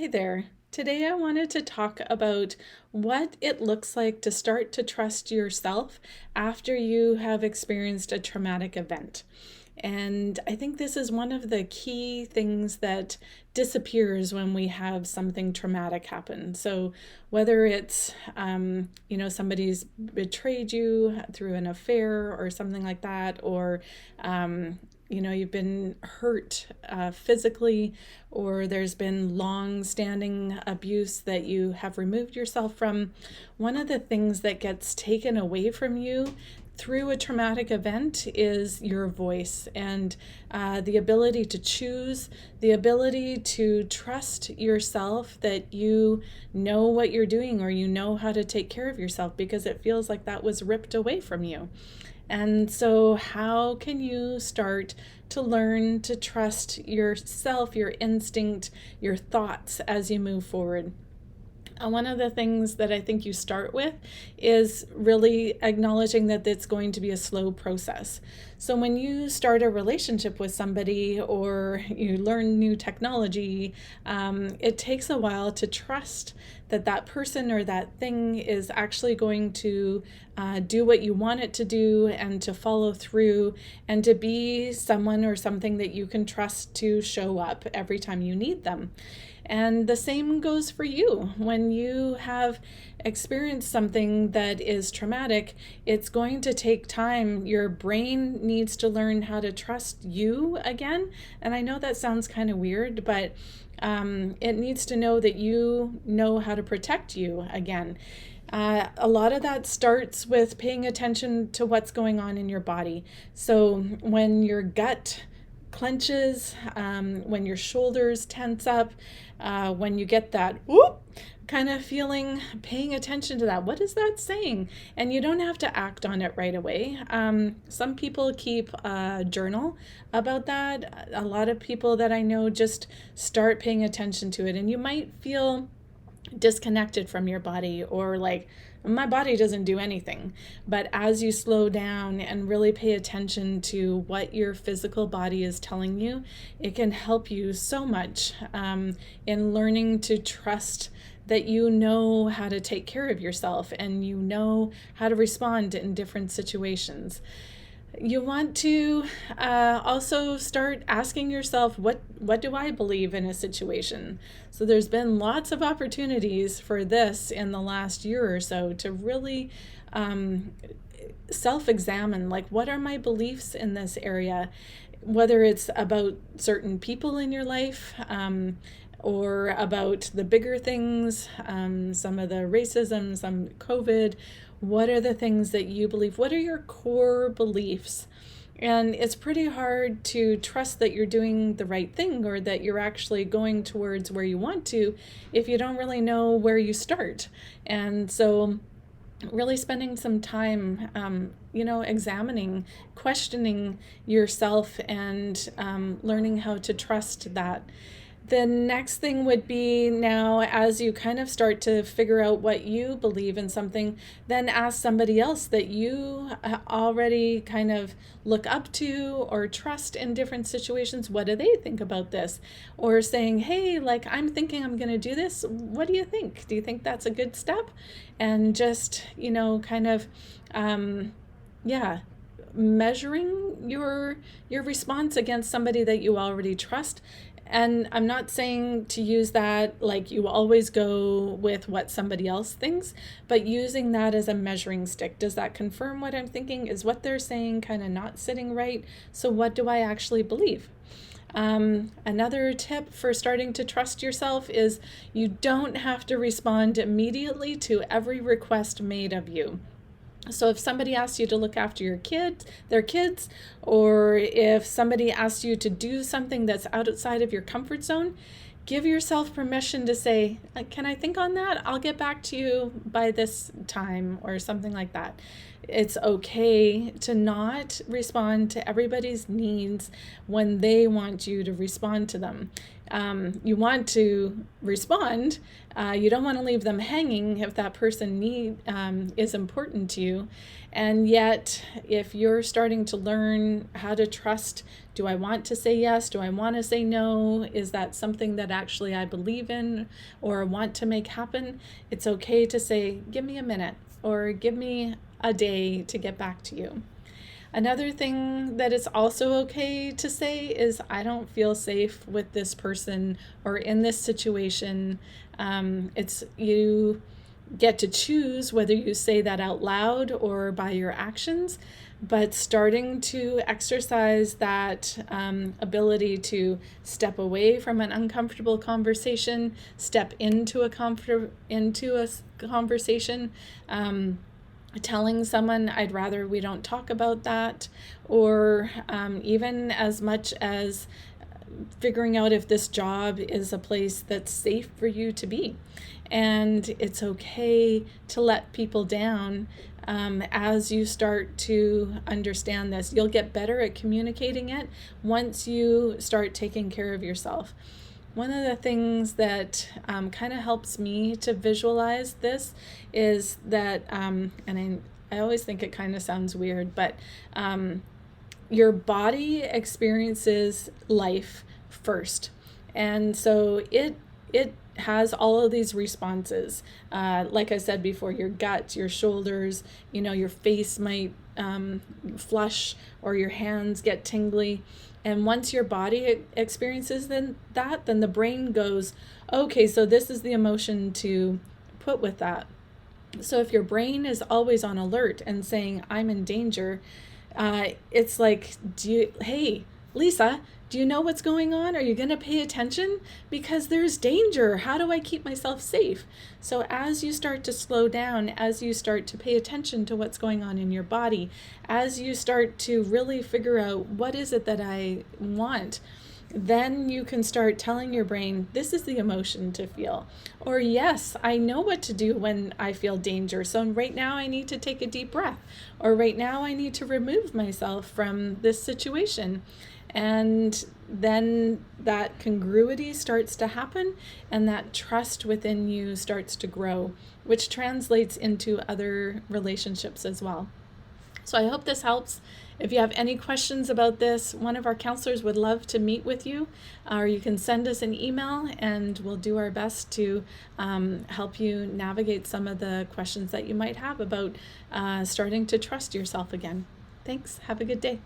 Hi there. Today I wanted to talk about what it looks like to start to trust yourself after you have experienced a traumatic event. And I think this is one of the key things that disappears when we have something traumatic happen. So whether it's, somebody's betrayed you through an affair or something like that, or you've been hurt physically, or there's been long standing abuse that you have removed yourself from. One of the things that gets taken away from you through a traumatic event is your voice and the ability to choose, the ability to trust yourself that you know what you're doing or you know how to take care of yourself, because it feels like that was ripped away from you. And so, how can you start to learn to trust yourself, your instinct, your thoughts as you move forward? One of the things that I think you start with is really acknowledging that it's going to be a slow process. So when you start a relationship with somebody or you learn new technology, it takes a while to trust that that person or that thing is actually going to do what you want it to do and to follow through and to be someone or something that you can trust to show up every time you need them. And the same goes for you. When you have experienced something that is traumatic, it's going to take time. Your brain needs to learn how to trust you again. And I know that sounds kind of weird, but it needs to know that you know how to protect you again. A lot of that starts with paying attention to what's going on in your body. So when your gut clenches, when your shoulders tense up, when you get that whoop kind of feeling, paying attention to that. What is that saying? And you don't have to act on it right away. Some people keep a journal about that. A lot of people that I know just start paying attention to it, and you might feel disconnected from your body or like, my body doesn't do anything. But as you slow down and really pay attention to what your physical body is telling you, it can help you so much in learning to trust that you know how to take care of yourself and you know how to respond in different situations. You want to also start asking yourself, what do I believe in a situation? So there's been lots of opportunities for this in the last year or so to really self-examine, like, what are my beliefs in this area? Whether it's about certain people in your life, or about the bigger things, some of the racism, some COVID. What are the things that you believe? What are your core beliefs? And it's pretty hard to trust that you're doing the right thing or that you're actually going towards where you want to if you don't really know where you start. And so really spending some time, examining, questioning yourself and learning how to trust that. The next thing would be, now as you kind of start to figure out what you believe in something, then ask somebody else that you already kind of look up to or trust in different situations. What do they think about this? Or saying, hey, like, I'm thinking I'm going to do this. What do you think? Do you think that's a good step? And just, kind of, measuring your response against somebody that you already trust. And I'm not saying to use that like you always go with what somebody else thinks, but using that as a measuring stick. Does that confirm what I'm thinking? Is what they're saying kind of not sitting right? So what do I actually believe? Another tip for starting to trust yourself is you don't have to respond immediately to every request made of you. So if somebody asks you to look after their kids, or if somebody asks you to do something that's outside of your comfort zone, give yourself permission to say, can I think on that? I'll get back to you by this time, or something like that. It's okay to not respond to everybody's needs when they want you to respond to them. you want to respond. You don't want to leave them hanging if that person is important to you. And yet, if you're starting to learn how to trust, do I want to say yes? Do I want to say no? Is that something that actually I believe in or want to make happen? It's okay to say, give me a minute or give me a day to get back to you. Another thing that it's also okay to say is, I don't feel safe with this person or in this situation. You get to choose whether you say that out loud or by your actions, but starting to exercise that ability to step away from an uncomfortable conversation, step into a conversation, telling someone, I'd rather we don't talk about that, or even as much as figuring out if this job is a place that's safe for you to be. And it's okay to let people down as you start to understand this. You'll get better at communicating it once you start taking care of yourself. One of the things that kind of helps me to visualize this is that, and I always think it kind of sounds weird, but your body experiences life first. And so it has all of these responses. Like I said before, your gut, your shoulders, your face might flush or your hands get tingly. And once your body experiences then the brain goes, okay, so this is the emotion to put with that. So if your brain is always on alert and saying, I'm in danger, it's like, hey, Lisa, do you know what's going on? Are you going to pay attention? Because there's danger. How do I keep myself safe? So as you start to slow down, as you start to pay attention to what's going on in your body, as you start to really figure out what is it that I want, then you can start telling your brain, this is the emotion to feel. Or yes, I know what to do when I feel danger. So right now I need to take a deep breath. Or right now I need to remove myself from this situation. And then that congruity starts to happen and that trust within you starts to grow, which translates into other relationships as well. So I hope this helps. If you have any questions about this, one of our counselors would love to meet with you, or you can send us an email and we'll do our best to help you navigate some of the questions that you might have about starting to trust yourself again. Thanks. Have a good day.